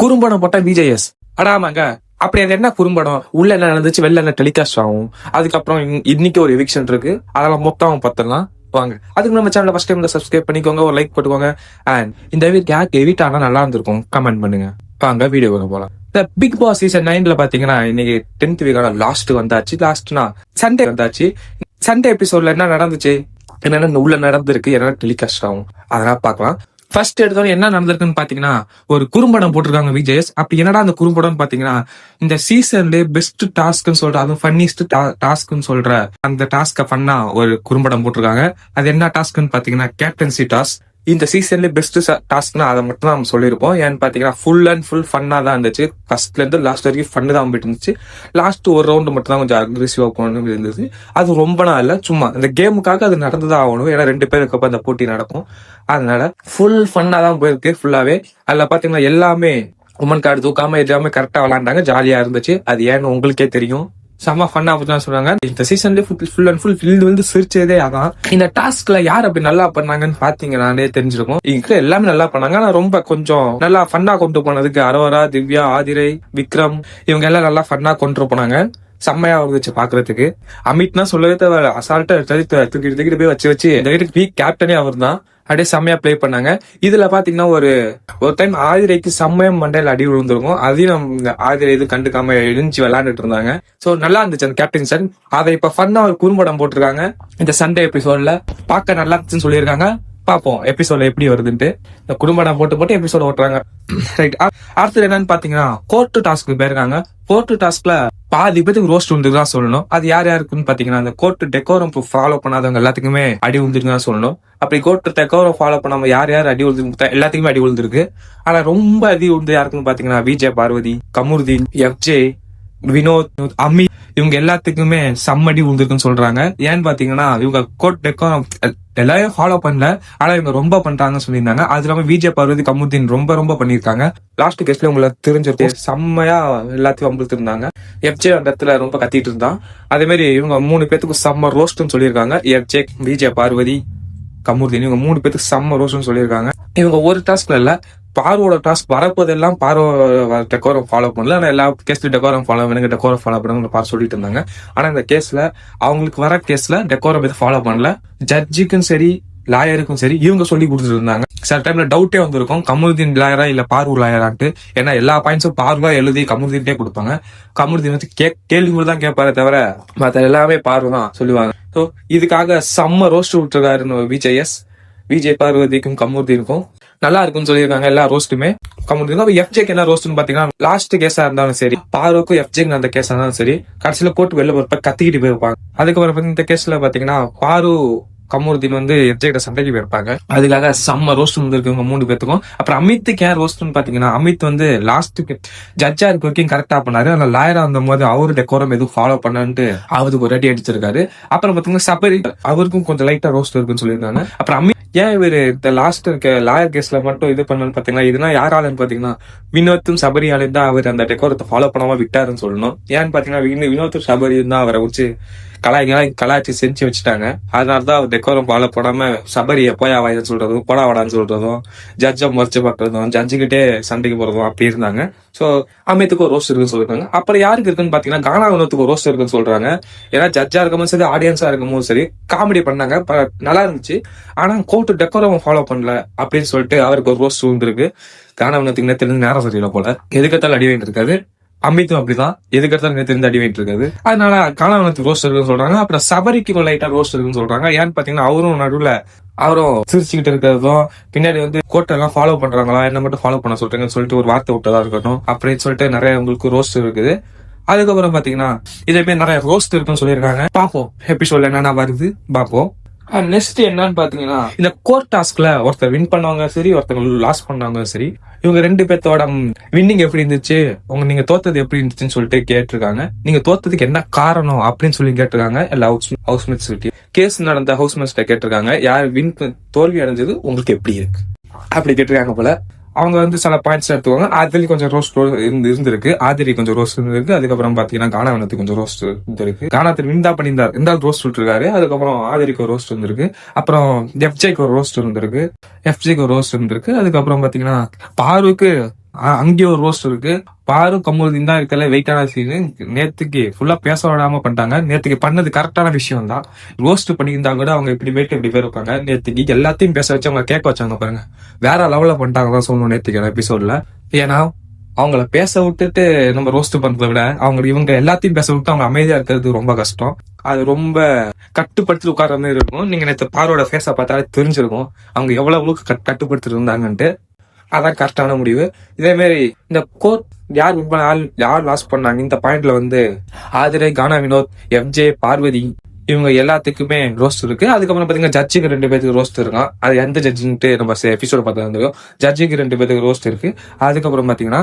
குறும்படம் போட்டா விஜேஎஸ் அடாமாங்க. அப்படி அது என்ன குறும்படம், உள்ள என்ன நடந்துச்சு, வெளில என்ன டெலிகாஸ்ட் ஆகும். அதுக்கப்புறம் இன்னைக்கு ஒரு எவிக்ஷன் இருக்கு, அதெல்லாம் மொத்தம் பார்த்துடலாம் வாங்க. அதுக்கு நம்ம சேனல் ஃபர்ஸ்ட் டைம் சப்ஸ்கிரைப் பண்ணிக்கோங்க, ஒரு லைக் போட்டுக்கோங்க. அண்ட் இந்த வீக் யாருக்கு எவிட் ஆனா நல்லா இருந்திருக்கும் கமெண்ட் பண்ணுங்க. வாங்க வீடியோ போலாம். இந்த பிக் பாஸ் சீசன் 9 பாத்தீங்கன்னா இன்னைக்கு 10th வீக்கான லாஸ்ட் வந்தாச்சு. லாஸ்ட்னா சண்டே வந்தாச்சு. சண்டே எபிசோட்ல என்ன நடந்துச்சு, என்னென்ன உள்ள நடந்திருக்கு, என்ன டெலிகாஸ்ட் ஆகும், அதெல்லாம் பார்க்கலாம். ஃபர்ஸ்ட் எடுத்தோம் என்ன நடந்திருக்குன்னு பாத்தீங்கன்னா, ஒரு குறும்படம் போட்டிருக்காங்க விஜேஎஸ். அப்படி என்னடா அந்த குறும்படம் பாத்தீங்கன்னா, இந்த சீசன்ல பெஸ்ட் டாஸ்க்னு சொல்ற, அதுவும் ஃபன்னிஸ்ட் டாஸ்க்னு சொல்ற அந்த டாஸ்க ஃபன்னா ஒரு குறும்படம் போட்டிருக்காங்க. அது என்ன டாஸ்க்னு பாத்தீங்கன்னா கேப்டன்சி டாஸ்க். இந்த சீசன்ல பெஸ்ட் டாஸ்க்னா அதை மட்டும் தான் நம்ம சொல்லியிருப்போம். ஏன்னு பாத்தீங்கன்னா ஃபுல் அண்ட் ஃபுல் ஃபன்னா தான் இருந்துச்சு. ஃபர்ஸ்ட்ல இருந்து லாஸ்ட் வரைக்கும் ஃபன்னு தான் போயிட்டு இருந்துச்சு. லாஸ்ட் ஒரு ரவுண்டு மட்டும் தான் கொஞ்சம் அக்ரெசிவா போகணும் இருந்தது. அது ரொம்ப நாள் இல்ல, சும்மா இந்த கேமுக்காக அது நடந்துதான் ஆகணும். ஏன்னா 2 பேருக்கு அப்ப அந்த போட்டி நடக்கும். அதனால ஃபுல் ஃபன்னா தான் போயிருக்கு ஃபுல்லாவே. அதுல பாத்தீங்கன்னா எல்லாமே உமன் கார்டு தூக்காம எல்லாமே கரெக்டா விளையாண்டாங்க, ஜாலியா இருந்துச்சு. அது ஏன்னு உங்களுக்கே தெரியும். செம்ம ஃபன்னா தான் சொல்றாங்க. இந்த சீசன்ல ஃபுல் அண்ட் ஃபுல் வந்து சிரிச்சதே அதான். இந்த டாஸ்க்ல யார் அப்படி நல்லா பண்ணாங்கன்னு பாத்தீங்கன்னாலே தெரிஞ்சிருக்கும். இங்க எல்லாமே நல்லா பண்ணாங்க. ஆனா ரொம்ப கொஞ்சம் நல்லா ஃபன்னா கொண்டு போனதுக்கு அரோரா, திவ்யா, ஆதிரை, விக்ரம் இவங்க எல்லாம் நல்லா ஃபன்னா கொண்டு போனாங்க. செம்மையா இருந்துச்சு பாக்குறதுக்கு. அமித்னா சொல்லவே தேவை, அசால்ட்டா தூக்கிட்டு போய் வச்சு இந்த வீக் கேப்டனே அவர் தான். அப்படியே செம்மையா பிளே பண்ணாங்க. இதுல பாத்தீங்கன்னா ஒரு டைம் ஆதிரைக்கு செம்மையா மண்டையில அடி விழுந்திருக்கும். அதையும் நம்ம ஆதிரை இது கண்டுக்காம எழுந்து விளையாண்டுட்டு இருந்தாங்க. சோ நல்லா இருந்துச்சு அந்த கேப்டன் சார். அதை இப்ப ஃபன்னா ஒரு குறும்படம் போட்டிருக்காங்க இந்த சண்டே எபிசோட்ல. பார்க்க நல்லா இருந்துச்சுன்னு சொல்லியிருக்காங்க. பாப்போம் எபிசோட்ல எப்படி வருதுன்ட்டு. இந்த குறும்படம் போட்டு எபிசோட் ஓட்டுறாங்க. ரைட். அடுத்தது என்னன்னு பாத்தீங்கன்னா கோர்ட் டாஸ்க்கு போயிருக்காங்க. கோர்ட் டாஸ்க்ல பாதி பேருக்கு ரோஸ்ட் வந்துதான் சொல்லணும். அது யார் யாருக்குன்னு பாத்தீங்கன்னா, அந்த கோர்ட் டெக்கோரம் ஃபாலோ பண்ணாதவங்க எல்லாத்துக்குமே அடி விழுந்துருக்குதான் சொல்லணும். அப்படி கோர்ட் டெக்கோரம் ஃபாலோ பண்ணாம யார் யார் அடி விழுந்து எல்லாத்துக்குமே அடி விழுந்திருக்கு. ஆனா ரொம்ப அடி விழுந்து யாருக்குன்னு பாத்தீங்கன்னா விஜய், பார்வதி, கமுருதீன், எஃப்ஜே, வினோத், அமி இவங்க எல்லாத்துக்குமே செம்மடி விழுந்திருக்குன்னு சொல்றாங்க. ஏன்னு பாத்தீங்கன்னா இவங்க கோர்ட் டெக்கோரம் எல்லாரையும் ஃபாலோ பண்ணல, ஆனா இவங்க ரொம்ப பண்றாங்கன்னு சொல்லியிருந்தாங்க. அது இல்லாம விஜய், பார்வதி, கமுருதீன் ரொம்ப பண்ணிருக்காங்க. லாஸ்ட் கேஸ்ல உங்களுக்கு தெரிஞ்சிருக்கு, செம்மையா எல்லாத்தையும் அம்பளுத்து இருந்தாங்க. எஃப்ஜே அந்த இடத்துல ரொம்ப கத்திட்டு இருந்தான். அதே மாதிரி இவங்க 3 பேத்துக்கு செம்ம ரோஸ்ட்னு சொல்லியிருக்காங்க. எஃப்ஜே, விஜய், பார்வதி, கமுருதீன் இவங்க 3 பேத்துக்கு செம்ம ரோஸ்ட்னு சொல்லியிருக்காங்க. இவங்க ஒரு டாஸ்க்ல இல்ல, பார்வோட டாஸ்க் வரப்போதெல்லாம் பார்வோ டெக்கோரம் ஃபாலோ பண்ணல. ஆனா எல்லா கேஸ்ல டெக்கோரம் ஃபாலோ பண்ணுங்க, டெக்கோரம் ஃபாலோ பண்ணுங்க பார் சொல்லிட்டு இருந்தாங்க. ஆனா இந்த கேஸ்ல அவங்களுக்கு வர கேஸ்ல டெக்கோரம் எதுவும் ஃபாலோ பண்ணல. ஜட்ஜுக்கும் சரி லாயருக்கும் சரி இவங்க சொல்லி கொடுத்துட்டு இருந்தாங்க. சில டைம்ல டவுட்டே வந்திருக்கும், கமுருதீன் லாயரா இல்ல பார்வூ லாயரான்ட்டு. ஏன்னா எல்லா பாயிண்ட்ஸும் பார்வா எழுதி கமுருதீன்ட்டே கொடுப்பாங்க. கமுருதீன் வந்து கேள்வி மட்டும் தான் கேட்பாரு தவிர மத்த எல்லாமே பார்வை தான் சொல்லுவாங்க. ஸோ இதுக்காக செம்ம ரோஸ்ட் விட்டுருக்காரு விஜேஎஸ். விஜய், பார்வதிக்கும் கமுருதீனுக்கும் நல்லா இருக்குன்னு சொல்லியிருக்காங்க எல்லா ரோஸ்ட்டுமே. கமுருதீனுக்கும் எஃப்ஜேக்கு என்ன ரோஸ்ட்னு பாத்தீங்கன்னா, லாஸ்ட் கேஸா இருந்தாலும் சரி, பார்வக்கும் எஃப்ஜேக்கு அந்த கேஸா இருந்தாலும் சரி, கடைசியில கோர்ட்டு வெளில போறப்ப கத்திக்கிட்டு போயிருப்பாங்க. அதுக்கப்புறம் இந்த கேஸ்ல பாத்தீங்கன்னா பாரு, கமுருதீன் வந்து எஃப்ஜே கிட்ட சண்டைக்கு போயிருப்பாங்க. அதுக்காக செம்ம ரோஸ்ட் வந்துருக்குங்க 3 பேத்துக்கும். அப்புறம் அமித்துக்கு ஏன் ரோஸ்ட்னு பாத்தீங்கன்னா, அமித் வந்து லாஸ்ட்டுக்கு ஜட்ஜா இருக்க வரைக்கும் கரெக்டா பண்ணாரு. ஆனா லாயரா இருந்த போது அவரு டெக்கோரம் எதுவும் ஃபாலோ பண்ணான்ட்டு அவருக்கு ஒரு அடி அடிச்சிருக்காரு. அப்புறம் பாத்தீங்கன்னா சபரி, அவருக்கும் கொஞ்சம் லைட்டா ரோஸ்ட் இருக்குன்னு சொல்லியிருக்காங்க. அப்புறம் அமித் ஏன் இவரு இந்த லாஸ்ட் இருக்க லாயர் கேஸ்ல மட்டும் இது பண்ணு பாத்தீங்கன்னா, இதுனா யாராலன்னு பாத்தீங்கன்னா வினோத்தும் சபரியாலும் தான் அவர் அந்த டெக்கோரத்தை ஃபாலோ பண்ணாம விட்டாருன்னு சொல்லணும். ஏன்னு பாத்தீங்கன்னா வினோத்தும் சபரியும் தான் அவரை வச்சு கலாய்ச்சி செஞ்சு வச்சுட்டாங்க. அதனாலதான் அவர் டெக்கோரம் ஃபாலோ பண்ணாம சபரிய போயா வாயின்னு சொல்றதும், போடா வாடான்னு சொல்றதும், ஜட்ஜை மறைச்சு பாக்குறதும், ஜட்ஜுகிட்டே சண்டைக்கு போறதும் அப்படி இருந்தாங்க. சோ அமித்துக்கு ஒரு ரோஸ்ட் இருக்குன்னு சொல்லிருக்காங்க. அப்புறம் யாருக்கு இருக்குன்னு பாத்தீங்கன்னா, கானா வினோத்துக்கு ஒரு ரோஸ்ட் இருக்குன்னு சொல்றாங்க. ஏன்னா ஜட்ஜா இருக்கும்போது சரி, ஆடியன்ஸா இருக்கும்போது சரி காமெடி பண்ணாங்க, நல்லா இருந்துச்சு. ஆனா கோர்ட்டு டெக்கோரம் ஃபாலோ பண்ணல அப்படின்னு சொல்லிட்டு அவருக்கு ஒரு ரோஸ்ட் வந்துருக்கு. கானா வினோத்துக்கு தெரிஞ்ச நேரம் சரியில்லை போல, எதுக்கத்தாலும் அடி வாங்கிட்டு இருக்காரு. அமித்தும் அப்படிதான், எதுக்கெடுத்தாலும் தெரிந்து அடி வாங்கிட்டு இருக்காது. அதனால காணவனுக்கு ரோஸ்ட் இருக்குன்னு சொல்றாங்க. அப்புறம் சபரிக்கு லைட்டா ரோஸ்ட் இருக்குன்னு சொல்றாங்க. ஏன்னு பாத்தீங்கன்னா அவரும் நடுவுல அவரும் சிரிச்சுக்கிட்டு இருக்கிறதும், பின்னாடி வந்து கோர்ட் எல்லாம் ஃபாலோ பண்றாங்களா, என்ன மட்டும் ஃபாலோ பண்ண சொல்றீங்கன்னு சொல்லிட்டு ஒரு வார்த்தை விட்டதா இருக்கட்டும், அப்படின்னு சொல்லிட்டு நிறைய உங்களுக்கு ரோஸ்ட் இருக்குது. அதுக்கப்புறம் பாத்தீங்கன்னா இதே மாதிரி நிறைய ரோஸ்ட் இருக்குன்னு சொல்லியிருக்காங்க. பாப்போம் எபிசோட்ல என்னென்ன வருது பாப்போம். நெக்ஸ்ட் என்னன்னு பாத்தீங்கன்னா, இந்த கோர்ட் டாஸ்க்ல ஒருத்தர் வின் பண்ணவங்க சரி, ஒருத்தர் லாஸ் பண்ணவங்க சரி, இவங்க 2 பேர்த்தோட வின்னிங் எப்படி இருந்துச்சு, நீங்க தோத்தது எப்படி இருந்துச்சுன்னு சொல்லிட்டு கேட்டிருக்காங்க. நீங்க தோத்ததுக்கு என்ன காரணம் அப்படின்னு சொல்லி கேட்டிருக்காங்க. எல்லா ஹவுஸ்மேட்ஸ் கேஸ் நடந்த ஹவுஸ்மேட்ஸ் கேட்டிருக்காங்க. யார் தோல்வி அடைஞ்சது உங்களுக்கு எப்படி இருக்கு அப்படி கேட்டிருக்காங்க போல. அவங்க வந்து சில பாயிண்ட்ஸ் எடுத்துவாங்க. அதுல கொஞ்சம் ரோஸ்ட் இருந்திருக்கு. ஆதிரி கொஞ்சம் ரோஸ்ட் இருந்திருக்கு. அதுக்கப்புறம் பாத்தீங்கன்னா கானாவனத்துக்கு கொஞ்சம் ரோஸ்ட் இருந்திருக்கு. கானாத்திரி வின் பண்ணியிருந்தார், இருந்தாலும் ரோஸ்ட் விட்டுருக்காரு. அதுக்கப்புறம் ஆதிரிக்கு ஒரு ரோஸ்ட் இருந்திருக்கு. அப்புறம் எஃப்ஜேக்கு ஒரு ரோஸ்ட் இருந்திருக்கு. அதுக்கப்புறம் பாத்தீங்கன்னா பார்வுக்கு அங்கேயும் ஒரு ரோஸ்ட் இருக்கு. பாரு கமருதீன் தான் இருக்கல வெயிட்டான சீனு. நேத்துக்கு ஃபுல்லா பேச விடாம பண்ணிட்டாங்க. நேத்துக்கு பண்ணது கரெக்டான விஷயம் தான். ரோஸ்ட் பண்ணியிருந்தா கூட அவங்க இப்படி பேர் இருப்பாங்க. நேத்துக்கு எல்லாத்தையும் பேச வச்சு அவங்க கேட்க வச்சாங்க பாருங்க. வேற லெவல்ல பண்ணிட்டாங்க தான் சொல்லணும் நேத்துக்கு எபிசோட்ல. ஏன்னா அவங்கள பேச விட்டுட்டு நம்ம ரோஸ்ட் பண்றதை விட இவங்க எல்லாத்தையும் பேச விட்டு அவங்க அமைதியா இருக்கிறது ரொம்ப கஷ்டம். அது ரொம்ப கட்டுப்படுத்தி உட்கார்ற மாதிரி இருக்கும். நீங்க நேற்று பாரோட ஃபேஸை பார்த்தாலே தெரிஞ்சிருக்கும் அவங்க எவ்வளவு கட்டுப்படுத்திட்டு இருந்தாங்கன்ட்டு. அதான் கரெக்டான முடிவு. இதே மாதிரி இந்த கோர்ட் யார் லாஸ் பண்ணாங்க இந்த பாயிண்ட்ல ஆதிரை, கானா வினோத், எஃப்ஜே, பார்வதி இவங்க எல்லாத்துக்குமே ரோஸ்ட் இருக்கு. அதுக்கப்புறம் பாத்தீங்கன்னா ஜட்ஜுக்கு 2 பேருக்கு ரோஸ்ட் இருக்கும். அது எந்த ஜட்ஜுன்ட்டு நம்ம எபிசோட பார்த்தா இருந்தோம். ஜட்ஜுக்கு 2 பேருக்கு ரோஸ்ட் இருக்கு. அதுக்கப்புறம் பாத்தீங்கன்னா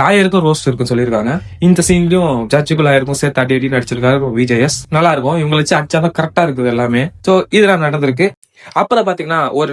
லாயருக்கும் ரோஸ்ட் இருக்குன்னு சொல்லியிருக்காங்க. இந்த சீன்லயும் ஜட்ஜுக்கும் லாயருக்கும் சேர்த்து அடி நடிச்சிருக்காரு விஜயஸ். நல்லா இருக்கும். இவங்களை வச்சு அடிச்சாதான் கரெக்டா இருக்குது எல்லாமே. சோ இதெல்லாம் நடந்திருக்கு. அப்புறம் பாத்தீங்கன்னா ஒரு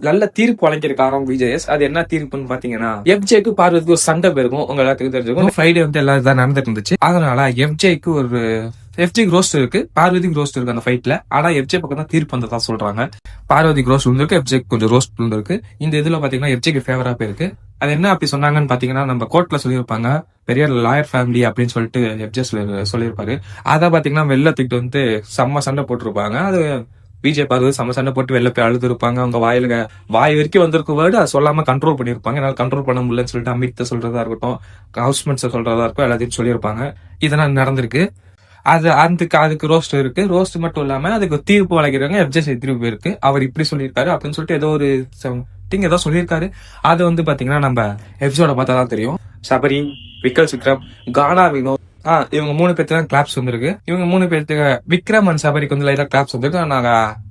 நல்ல தீர்ப்பு வழங்கியிருக்காரோ விஜயஸ். அது என்ன தீர்ப்புன்னு பாத்தீங்கன்னா எஃப்ஜேக்கு பார்வதிக்கு ஒரு சண்டை போயிருக்கும். உங்க எல்லாத்துக்கும் தெரிஞ்சுக்கும். ஃப்ரைடே எல்லாம் இதான் நடந்துட்டு இருந்துச்சு. அதனால எஃப்ஜேக்கு ரோஸ்ட் இருக்கு, பார்வதிக்கு ரோஸ்ட் இருக்கு அந்த ஃபைட்ல. ஆனா எஃப்ஜே பக்கம் தான் தீர்ப்பு வந்ததா சொல்றாங்க. பார்வதிக்கு ரோஸ்ட் இருந்திருக்கு, எஃப்ஜேக்கு கொஞ்சம் ரோஸ்ட் இருந்திருக்கு. இந்த இதுல பாத்தீங்கன்னா எஃப்ஜேக்கு ஃபேவரா போயிருக்கு. அது என்ன அப்படி சொன்னாங்கன்னு பாத்தீங்கன்னா நம்ம கோர்ட்ல சொல்லியிருப்பாங்க பெரிய லாயர் ஃபேமிலி அப்படின்னு சொல்லிட்டு எஃப்ஜே சொல்லியிருப்பாரு. அதை பாத்தீங்கன்னா வெள்ளத்துக்கிட்டு செம்ம சண்டை போட்டிருப்பாங்க. அது விஜய் பார்வதி செம்ம சண்டை போட்டு வெளில போய் அழுது இருப்பாங்க. அவங்க வாய் வரைக்கும் வந்திருக்க வேர்டு அதை சொல்லாம கண்ட்ரோல் பண்ணிருப்பாங்க. என்னால கண்ட்ரோல் பண்ண முடியலன்னு சொல்லிட்டு அமித் சொல்றதா இருக்கட்டும், ஹவுஸ்மெண்ட்ஸ் சொல்றதா இருக்கும், எல்லாத்தையும் சொல்லியிருப்பாங்க. இதெல்லாம் நடந்திருக்கு. அதுக்கு ரோஸ்ட் இருக்கு. ரோஸ்ட் மட்டும் இல்லாம அதுக்கு தீர்ப்பு வழங்கிறாங்க. எஃப்ஜே தீர்ப்பு இருக்கு. அவர் இப்படி சொல்லியிருக்காரு அப்படின்னு சொல்லிட்டு ஏதோ ஒரு ஏதோ சொல்லியிருக்காரு. அது பாத்தீங்கன்னா நம்ம எபிசோட பார்த்தாதான் தெரியும். சபரி, விக்கல் விக்ரம், கானா வினோத் இவங்க 3 பேருக்கு தான் கிளாப்ஸ் வந்திருக்கு. இவங்க 3 பேருக்கு விக்ரம் அண்ட் சபரிக்கு லைட்டா கிளாப்ஸ் வந்திருக்கு. ஆனா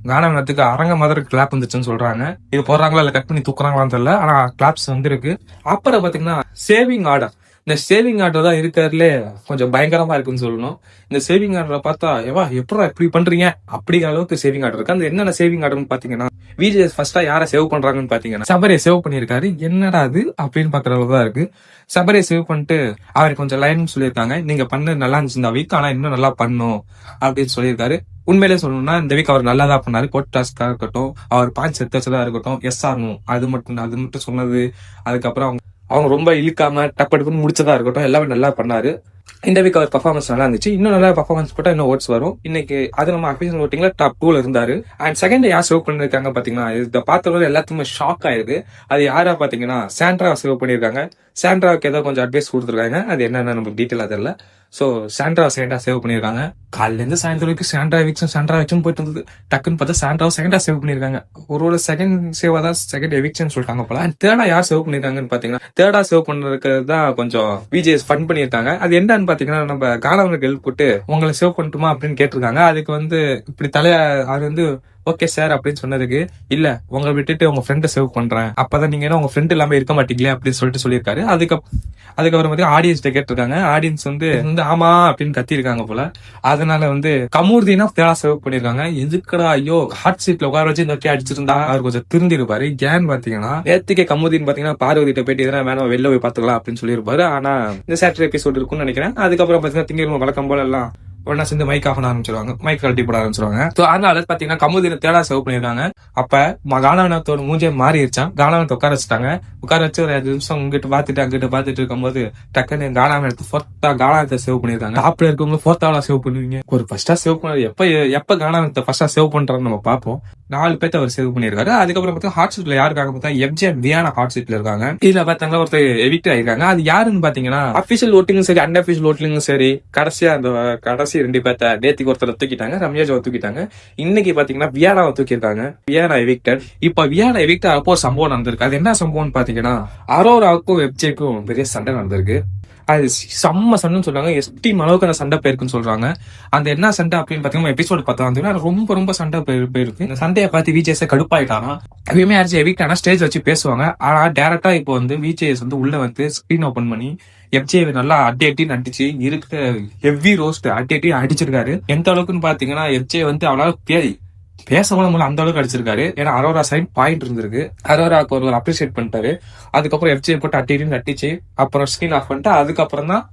கானா வினோத்துக்கு அரங்க மாதிரி கிளாப் வந்துச்சுன்னு சொல்றாங்க. இது போடுறாங்களா இல்ல கட் பண்ணி தூக்குறாங்களான்னு தெரியல. ஆனா கிளாப்ஸ் வந்திருக்கு. அப்புறம் பாத்தீங்கன்னா சேவிங் ஆர்டர். இந்த சேவிங் ஆர்டர் தான் இருக்கிறதுலே கொஞ்சம் பயங்கரமா இருக்குன்னு சொல்லணும். இந்த சேவிங் ஆர்டரை பார்த்தா எப்படா இப்படி பண்றீங்க அப்படிங்கிற அளவுக்கு சேவிங் ஆர்டர் இருக்கு. அந்த என்னென்ன சேவிங் ஆர்டர்னு பாத்தீங்கன்னா விஜய் ஃபர்ஸ்டா யாரை சேவ் பண்றாங்கன்னு பாத்தீங்கன்னா சபரியை சேவ் பண்ணிருக்காரு. என்னடா அது அப்படின்னு பாக்குற அளவு தான் இருக்கு. சபரியை சேவ் பண்ணிட்டு அவருக்கு கொஞ்சம் லைன் சொல்லியிருக்காங்க. நீங்க பண்ண நல்லா இருந்துச்சு இந்த வீக், ஆனா இன்னும் நல்லா பண்ணும் அப்படின்னு சொல்லியிருக்காரு. உண்மையிலே சொல்லணும்னா இந்த வீக் அவர் நல்லா தான் பண்ணாரு. கோட் டாஸ்கா இருக்கட்டும், அவர் பாயிண்ட்ஸ் எடுத்தா இருக்கட்டும், எஸ் ஆகணும் அது மட்டும் சொன்னது. அதுக்கப்புறம் அவங்க ரொம்ப இழுக்காம டப்படுக்குன்னு முடிச்சதா இருக்கட்டும், எல்லாமே நல்லா பண்ணாரு. இந்த வீக் அவர் பர்ஃபார்மன்ஸ் நல்லா இருந்துச்சு. இன்னும் நல்லா பர்ஃபார்மன்ஸ் போட்டா இன்னும் ஓட்ஸ் வரும். இன்னைக்கு அது நம்ம அபிஷியல் ஓட்டிங்ல டாப் 2ல இருந்தாரு. அண்ட் செகண்ட் யார் சேவ் பண்ணிருக்காங்க பாத்தீங்கன்னா இதை பார்த்தவங்க எல்லாத்துக்குமே ஷாக் ஆயிருக்கு. அது யாரா பாத்தீங்கன்னா சாண்ட்ராவை சேவ் பண்ணிருக்காங்க. சாண்ட்ராவுக்கு ஏதோ கொஞ்சம் அட்வைஸ் கொடுத்துருக்காங்க. அது என்னன்னு நமக்கு டீட்டெயிலா தெரியல. சோ சாண்ட்ரா சேவ் பண்ணிருக்காங்க. காலையில இருந்து சாயந்தரம் வரைக்கும் சாண்ட்ரா எவிக்ஷன் போயிட்டு இருந்தது. டக்குன்னு பார்த்தா சாண்ட்ராவை செகண்டா சேவ் பண்ணிருக்காங்க. ஒரு செகண்ட் சேவா தான் செகண்ட் எவிக்ஷன் சொல்லிட்டாங்க போல. அண்ட் தேர்டா யார் சேவ் பண்ணிருக்காங்கன்னு பாத்தீங்கன்னா தேர்டா சேவ் பண்றதுக்கு தான் கொஞ்சம் விஜேஎஸ் ஃபன் பண்ணிருக்காங்க. அது என்னன்னு பாத்தீங்கன்னா நம்ம கானவனுக்கு ஹெல்ப் போட்டு உங்களை சேவ் பண்ணட்டுமா அப்படின்னு கேட்டிருக்காங்க. அதுக்கு இப்படி அவர் ஓகே சார் அப்படின்னு சொன்னதுக்கு இல்ல உங்களை விட்டுட்டு உங்க ஃப்ரெண்டை சேவ் பண்றேன், அப்பதான் நீங்க உங்க ஃப்ரெண்ட் இல்லாம இருக்க மாட்டீங்களே அப்படின்னு சொல்லியிருக்காரு. அதுக்கப்புறம் ஆடியன்ஸ் கேட்டிருக்காங்க. ஆடியன்ஸ் ஆமா அப்படின்னு கத்தி இருக்காங்க போல. அதனால கமூர்தீனா தேடா சேவ் பண்ணிருக்காங்க. எதுக்கடா ஐயோ ஹாட் சீட்ல உட்கார வச்சு இந்த அடிச்சிருந்தா அவர் கொஞ்சம் திருந்திருப்பாரு. ஏன்னு பாத்தீங்கன்னா நேத்துக்கே கமூர்தீன் பாத்தீங்கன்னா பார்வதிட்ட போயிட்டு எதனா வேணாம் வெளில போய் பாத்துக்கலாம் அப்படின்னு சொல்லியிருப்பாரு. ஆனா இந்த சாட்டர்டே எபிசோட் இருக்கும்னு நினைக்கிறேன். அதுக்கப்புறம் பாத்தீங்கன்னா திங்கள் வழக்கம் போல எல்லாம் உடனே சேர்ந்து மைக் ஆஃப் பண்ண ஆரம்பிச்சிருவாங்க, மைக் கழட்டி போட ஆரம்பிச்சிருவாங்க. அதனால பாத்தீங்கன்னா கமூர்தீனை தேடா சேவ் பண்ணிருக்காங்க. அப்ப கானாவினத்தோட மூஞ்சே மாறிடுச்சான். கானாவினத்தை உட்கார வச்சுட்டாங்க. உட்கார வச்சு ஒரு 5 நிமிஷம் அங்கிட்டு பாத்துட்டு இருக்கும்போது டக்குன்னு கானாவினத்தை ஃபோர்த்தா கானாவினத்தை சேவ் பண்ணிருக்காங்க. டாப்ல இருக்கவங்க ஃபோர்த்தாவா சேவ் பண்ணுவீங்க? ஒரு ஃபர்ஸ்டா சேவ் பண்ண எப்ப கானாவினத்தை ஃபர்ஸ்டா சேவ் பண்றான்னு நம்ம பார்ப்போம். 4 பேர்த்த அவர் சேவ் பண்ணிருக்காரு. அதுக்கப்புறம் பார்த்தா ஹாட் சீட்ல யாருக்காக பார்த்தா எஃப்ஜே வியானா ஹாட் சீட்ல இருக்காங்க. இதுல பாத்தாங்களா ஒருத்தர் எவிக்ட் ஆயிருக்காங்க. அது யாருன்னு பாத்தீங்கன்னா அபிஷியல் ஓட்டிங்கும் சரி அன்அபிஷியல் ஓட்டிங்கும் சரி கடைசி 2 பேர்த்த நேத்திக்கு ஒருத்தர் தூக்கிட்டாங்க, ரம்யாஜாவை தூக்கிட்டாங்க. இன்னைக்கு பாத்தீங்கன்னா வியானாவை தூக்கிட்டாங்க. வியானா எவிக்டட். இப்ப வியானா எவிக்ட் அப்போ சம்பவம் நடந்திருக்கு. அது என்ன சம்பவம்னு பாத்தீங்கன்னா அரோராவுக்கும் எஃப்ஜேக்கும் பெரிய சண்டை நடந்திருக்கு. அது செம்ம சண்டைன்னு சொல்றாங்க. எஸ்டீம் அளவுக்கு அந்த சண்டை போயிருக்குன்னு சொல்றாங்க. அந்த என்ன சண்டை அப்படின்னு பாத்தீங்கன்னா எபிசோட் பார்த்தா ரொம்ப சண்டை போயிருக்கு. இந்த சண்டையை பார்த்து விஜேஎஸ் கடுப்பாயிட்டானா எப்பயுமே யாராச்சும் எவிக்ட் ஆனா ஸ்டேஜ் வச்சு பேசுவாங்க. ஆனா டேரக்டா இப்போ விஜேஎஸ் உள்ள ஸ்கிரீன் ஓபன் பண்ணி எஃப்ஜே நல்லா அடின்னு அடிச்சு இருக்கிற ஹெவி ரோஸ்ட் அடிச்சிருக்காரு. எந்த அளவுக்குன்னு பாத்தீங்கன்னா எஃப்ஜே அவனால பேசவும் முடியல, அந்த அளவுக்கு அடிச்சிருக்காரு. ஏன்னா அரோரா சைட் பாயிண்ட் இருந்திருக்கு. அரோராக்கு ஒரு அப்ரிசியேட் பண்ணிட்டாரு. அதுக்கப்புறம் எஃப்ஜே போட்டு அடிச்சு அப்புறம் ஸ்கிரீன் ஆஃப் பண்ணிட்டு அதுக்கப்புறம் தான்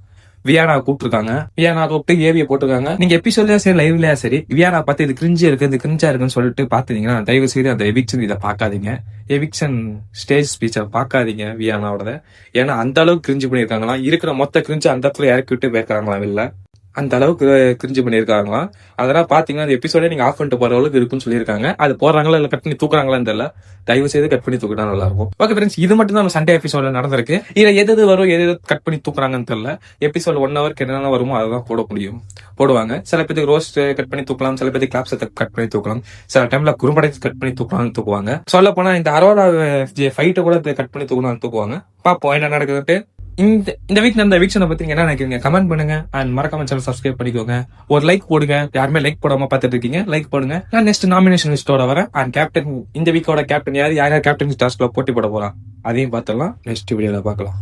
வியானா கூப்பிட்டுருக்காங்க. வியானா கூப்பிட்டு ஏவியை போட்டிருக்காங்க. நீங்க எபிசோட்லயா சரி லைவ்லயா சரி வியானா பார்த்து இது கிரிஞ்சு இருக்கு, இது கிரிஞ்சா இருக்குன்னு சொல்லிட்டு பாத்தீங்கன்னா தயவு செய்து அந்த எவிக்ஷன் இதை பாக்காதீங்க. Eviction stage ஸ்பீச்சை பாக்காதீங்க வியானாவோட. ஏன்னா அந்த அளவுக்கு கிரிஞ்சு பண்ணிருக்காங்களாம். இருக்கிற மொத்த கிரிஞ்சு அந்த இடத்துல இறக்கி விட்டு போயிருக்காங்களாம் வெளில. அந்த அளவுக்கு கிரிஞ்சு பண்ணிருக்காங்களாம். அதெல்லாம் பாத்தீங்கன்னா அந்த எபிசோடே நீங்க ஆஃப் பண்ணிட்டு போற அளவுக்கு இருக்குன்னு சொல்லியிருக்காங்க. அது போடுறாங்களா இல்ல கட் பண்ணி தூக்குறாங்களான்னு தெரியல. தயவு செய்து கட் பண்ணி தூக்கிட்டா நல்லா இருக்கும். ஓகே ஃப்ரெண்ட்ஸ், இது மட்டும் தான் நம்ம சண்டே எபிசோட்ல நடந்திருக்கு. இதுல எது வரும் எது கட் பண்ணி தூக்குறாங்கன்னு தெரியல. எபிசோட் 1 ஹவருக்கு என்னென்ன வருமோ அதான் போடுவாங்க. சில பேருக்கு ரோஸ்ட் கட் பண்ணி தூக்கலாம், சில பேருக்கு கிளாப்ஸ் கட் பண்ணி தூக்கலாம், சில டைம்ல குறும்படை கட் பண்ணி தூக்குவாங்க. சொல்ல போனா இந்த அரோரா ஃபைட்டை கூட கட் பண்ணி தூக்குவாங்க. பாப்போம் என்ன நடக்குதுன்ட்டு. இந்த வீக் நடந்த எவிக்ஷனை பத்தி நீங்க என்ன நினைக்கிறீங்க கமெண்ட் பண்ணுங்க. அண்ட் மறக்காம சேனல் சப்ஸ்கிரைப் பண்ணிக்கோங்க. ஒரு லைக் போடுங்க. யாருமே லைக் போடாம பாத்துட்டு இருக்கீங்க, லைக் போடுங்க. நான் நெக்ஸ்ட் நாமினேஷன் லிஸ்டோட வரேன். அண்ட் கேப்டன் இந்த வீக்கோட கேப்டன் யார் கேப்டன் டாஸ்க்ல போட்டி போட போறான் அதையும் பார்த்துடலாம். நெக்ஸ்ட் வீடியோல பார்க்கலாம்.